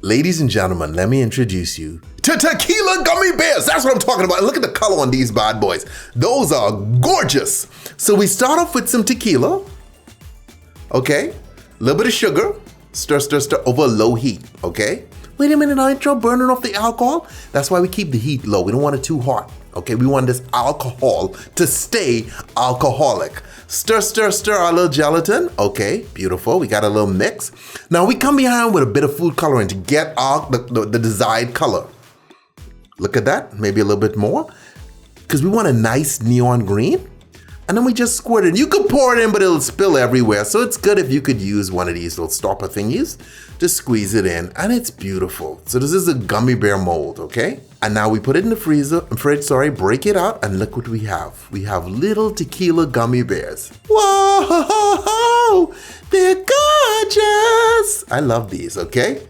Ladies and gentlemen, let me introduce you to Tequila Gummy Bears. That's what I'm talking about. Look at the color on these bad boys. Those are gorgeous. So we start off with some tequila. Okay, a little bit of sugar. Stir, stir, stir over low heat, okay? Wait a minute, aren't you burning off the alcohol? That's why we keep the heat low. We don't want it too hot, okay? We want this alcohol to stay alcoholic. Stir, stir, stir our little gelatin. Okay, beautiful. We got a little mix. Now we come behind with a bit of food coloring to get our the desired color. Look at that, maybe a little bit more, because we want a nice neon green. And then we just squirt it. You could pour it in, but it'll spill everywhere. So it's good if you could use one of these little stopper thingies to squeeze it in, and it's beautiful. So this is a gummy bear mold, okay? And now we put it in the fridge, break it out, and look what we have. We have little tequila gummy bears. Whoa, they're gorgeous. I love these, okay?